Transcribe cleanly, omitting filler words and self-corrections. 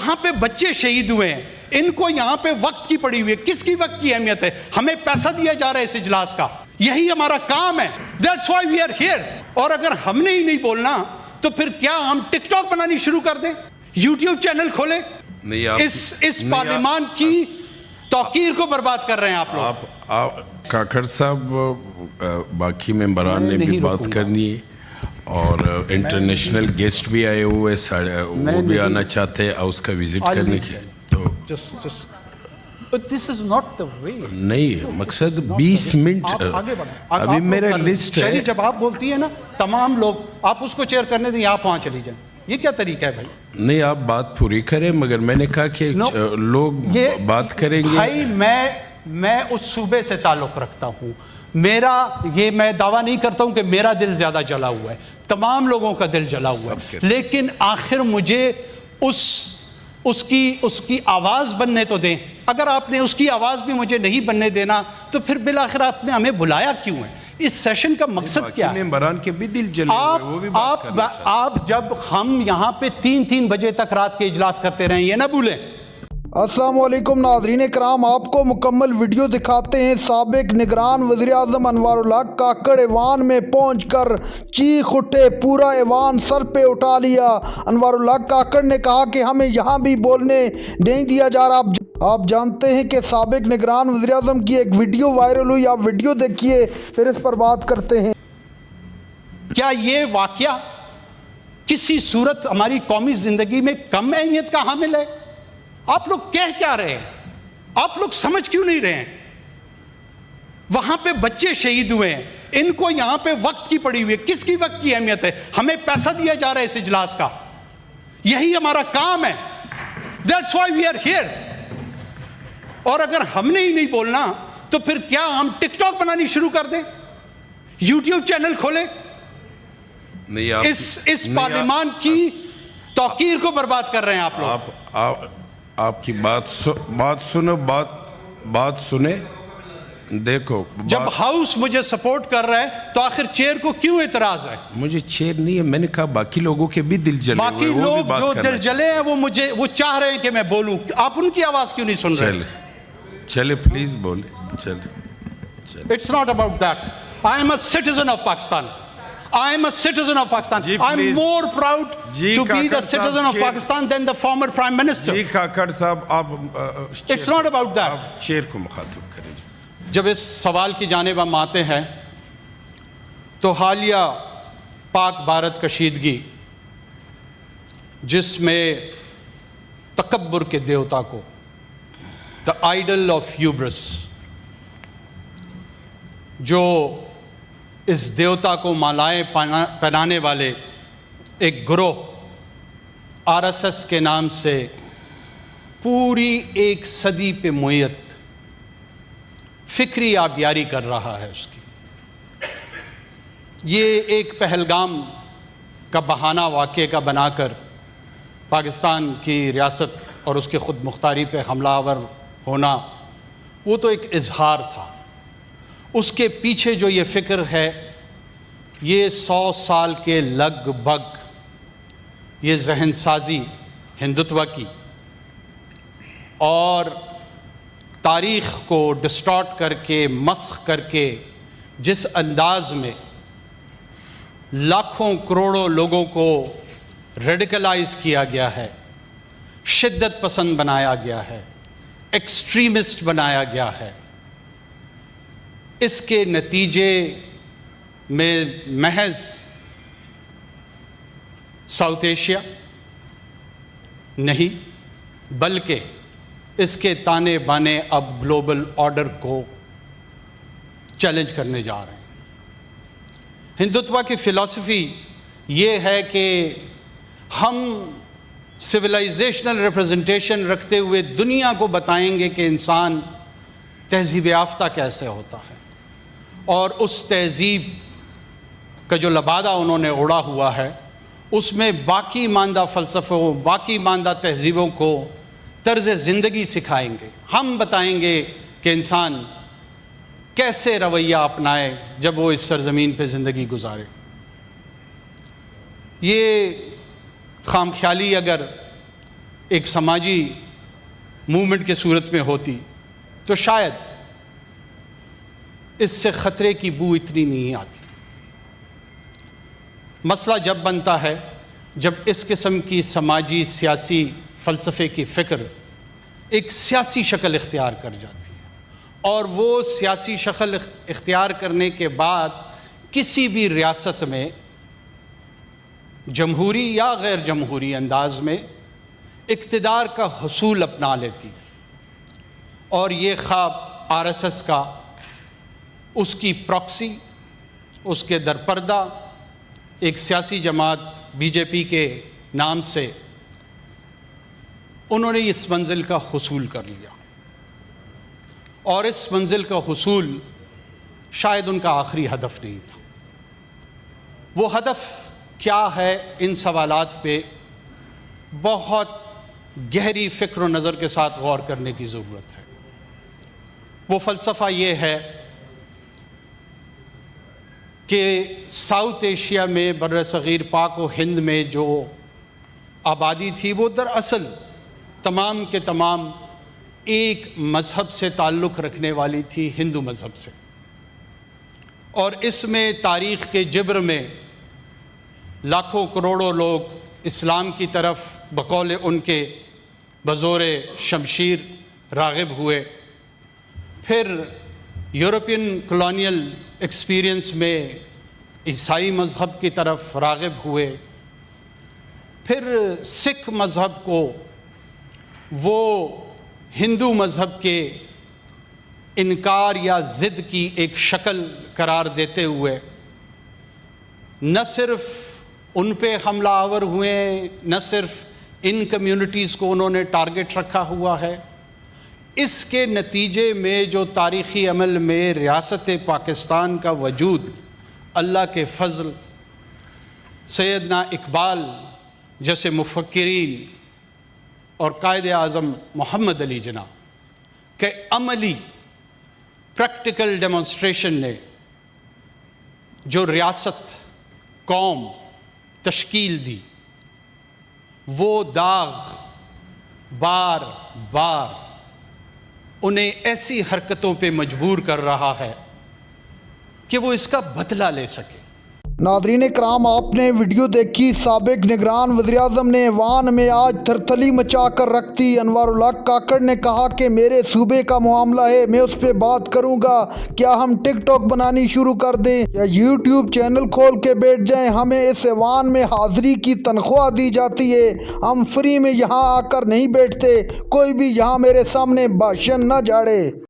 وہاں پہ بچے شہید ہوئے ہیں, ان کو یہاں پہ وقت کی پڑی ہوئی ہے. کس کی وقت کی اہمیت ہے؟ ہمیں پیسہ دیا جا رہا ہے اس اجلاس کا, یہی ہمارا کام ہے. That's why we are here. اور اگر ہم نے ہی نہیں بولنا تو پھر کیا ہم ٹک ٹاک بنانی شروع کر دیں, یوٹیوب چینل کھولیں؟ اس پارلیمان کی توقیر کو برباد کر رہے ہیں آپ لوگ. کاکڑ صاحب, باقی ممبران نے بھی بات کرنی ہے اور انٹرنیشنل گیسٹ بھی آئے ہوئے, وہ بھی آنا چاہتے ہیں اس کا وزٹ کرنے کے. تو But this is not the way. نہیں, مقصد 20 منٹ ابھی میرا لسٹ ہے. شہری جب آپ بولتی ہیں نا تمام لوگ, آپ اس کو چیئر کرنے دیں, آپ وہاں چلی جائیں. یہ کیا طریقہ ہے بھائی؟ نہیں, آپ بات پوری کریں, مگر میں نے کہا کہ لوگ بات کریں گے. بھائی میں اس صوبے سے تعلق رکھتا ہوں, میں دعویٰ نہیں کرتا ہوں کہ میرا دل زیادہ جلا ہوا ہے, تمام لوگوں کا دل جلا ہوا ہے, لیکن آخر مجھے اس کی آواز بننے تو دیں. اگر آپ نے اس کی آواز بھی مجھے نہیں بننے دینا تو پھر بالآخر آپ نے ہمیں بلایا کیوں ہے؟ اس سیشن کا مقصد کیا ہے؟ ممبران کے بھی دل جلے ہوئے, وہ بھی بات کرنا چاہتے ہیں. آپ جب ہم یہاں پہ 3 بجے تک رات کے اجلاس کرتے رہیں, یہ نہ بھولیں. السلام علیکم ناظرین کرام, آپ کو مکمل ویڈیو دکھاتے ہیں. سابق نگران وزیراعظم انوار الحق کاکڑ ایوان میں پہنچ کر چیخ اٹھے, پورا ایوان سر پہ اٹھا لیا. انوار الحق کاکڑ نے کہا کہ ہمیں یہاں بھی بولنے نہیں دیا جا رہا. آپ جانتے ہیں کہ سابق نگران وزیراعظم کی ایک ویڈیو وائرل ہوئی, آپ ویڈیو دیکھیے پھر اس پر بات کرتے ہیں. کیا یہ واقعہ کسی صورت ہماری قومی زندگی میں کم اہمیت کا حامل ہے؟ آپ لوگ کہہ کیا رہے ہیں؟ آپ لوگ سمجھ کیوں نہیں رہے ہیں؟ وہاں پہ بچے شہید ہوئے ہیں, ان کو یہاں پہ وقت کی پڑی ہوئی ہے. کس کی وقت کی اہمیت ہے؟ ہمیں پیسہ دیا جا رہا ہے اس اجلاس کا, یہی ہمارا کام ہے. That's why we are here. اور اگر ہم نے ہی نہیں بولنا تو پھر کیا ہم ٹک ٹاک بنانی شروع کر دیں, یوٹیوب چینل کھولیں؟ اس پارلیمان کی توقیر کو برباد کر رہے ہیں آپ لوگ. آپ کی بات سنیں. دیکھو, جب ہاؤس مجھے سپورٹ کر رہا ہے تو آخر چیئر کو کیوں اعتراض ہے؟ مجھے چیئر نہیں ہے, میں نے کہا باقی لوگوں کے بھی دل جلے ہوئے, باقی لوگ جو دل جلے ہیں وہ چاہ رہے ہیں کہ میں بولوں, آپ ان کی آواز کیوں نہیں سن رہے؟ چلے پلیز بولے. It's not about that. I am a citizen of Pakistan. I am a citizen of Pakistan. I'm more proud to be the citizen of Pakistan than the former Prime Minister. جی کاکڑ صاحب, آپ It's not about that. آپ chair کو مخاطب کریں. جب اس سوال کی جانب ہم آتے ہیں تو حالیہ پاک بھارت کشیدگی, جس میں تکبر کے دیوتا کو, the idol of hubris, جو اس دیوتا کو مالائیں پہنانے والے ایک گروہ RSS کے نام سے پوری 1 صدی پہ معیت فکری آبیاری کر رہا ہے, اس کی یہ ایک پہلگام کا بہانہ واقعے کا بنا کر پاکستان کی ریاست اور اس کے خود مختاری پہ حملہ آور ہونا, وہ تو ایک اظہار تھا. اس کے پیچھے جو یہ فکر ہے, یہ 100 سال کے لگ بھگ یہ ذہن سازی ہندوتوا کی اور تاریخ کو ڈسٹارٹ کر کے, مسخ کر کے, جس انداز میں لاکھوں کروڑوں لوگوں کو ریڈیکلائز کیا گیا ہے, شدت پسند بنایا گیا ہے, ایکسٹریمسٹ بنایا گیا ہے, اس کے نتیجے میں محض ساؤتھ ایشیا نہیں بلکہ اس کے تانے بانے اب گلوبل آرڈر کو چیلنج کرنے جا رہے ہیں. ہندوتوا کی فلسفی یہ ہے کہ ہم سویلائزیشنل ریپرزنٹیشن رکھتے ہوئے دنیا کو بتائیں گے کہ انسان تہذیب یافتہ کیسے ہوتا ہے, اور اس تہذیب کا جو لبادہ انہوں نے اڑا ہوا ہے اس میں باقی ماندہ فلسفوں, باقی ماندہ تہذیبوں کو طرز زندگی سکھائیں گے. ہم بتائیں گے کہ انسان کیسے رویہ اپنائے جب وہ اس سرزمین پہ زندگی گزارے. یہ خام خیالی اگر ایک سماجی موومنٹ کے صورت میں ہوتی تو شاید اس سے خطرے کی بو اتنی نہیں آتی۔ مسئلہ جب بنتا ہے جب اس قسم کی سماجی سیاسی فلسفے کی فکر ایک سیاسی شکل اختیار کر جاتی ہے، اور وہ سیاسی شکل اختیار کرنے کے بعد کسی بھی ریاست میں جمہوری یا غیر جمہوری انداز میں اقتدار کا حصول اپنا لیتی ہے، اور یہ خواب آر ایس ایس کا، اس کی پراکسی، اس کے درپردہ ایک سیاسی جماعت بی جے پی کے نام سے انہوں نے اس منزل کا حصول کر لیا، اور اس منزل کا حصول شاید ان کا آخری ہدف نہیں تھا۔ وہ ہدف کیا ہے، ان سوالات پہ بہت گہری فکر و نظر کے ساتھ غور کرنے کی ضرورت ہے۔ وہ فلسفہ یہ ہے کہ ساؤتھ ایشیا میں، بر صغیر پاک و ہند میں جو آبادی تھی وہ دراصل تمام کے تمام ایک مذہب سے تعلق رکھنے والی تھی، ہندو مذہب سے، اور اس میں تاریخ کے جبر میں لاکھوں کروڑوں لوگ اسلام کی طرف بقول ان کے بزور شمشیر راغب ہوئے، پھر یورپین کلونیل ایکسپیرینس میں عیسائی مذہب کی طرف راغب ہوئے، پھر سکھ مذہب کو وہ ہندو مذہب کے انکار یا ضد کی ایک شکل قرار دیتے ہوئے نہ صرف ان پہ حملہ آور ہوئے، نہ صرف ان کمیونٹیز کو انہوں نے ٹارگٹ رکھا ہوا ہے، اس کے نتیجے میں جو تاریخی عمل میں ریاست پاکستان کا وجود اللہ کے فضل، سیدنا اقبال جیسے مفکرین اور قائد اعظم محمد علی جناح کے عملی پریکٹیکل ڈیمونسٹریشن نے جو ریاست، قوم تشکیل دی، وہ داغ بار بار انہیں ایسی حرکتوں پہ مجبور کر رہا ہے کہ وہ اس کا بدلہ لے سکے۔ ناظرین کرام، آپ نے ویڈیو دیکھی۔ سابق نگران وزیراعظم نے ایوان میں آج تھرتھلی مچا کر رکھ دی۔ انوار الحق کاکڑ نے کہا کہ میرے صوبے کا معاملہ ہے، میں اس پہ بات کروں گا۔ کیا ہم ٹک ٹاک بنانی شروع کر دیں یا یوٹیوب چینل کھول کے بیٹھ جائیں؟ ہمیں اس ایوان میں حاضری کی تنخواہ دی جاتی ہے، ہم فری میں یہاں آ کر نہیں بیٹھتے۔ کوئی بھی یہاں میرے سامنے بھاشن نہ جھاڑے۔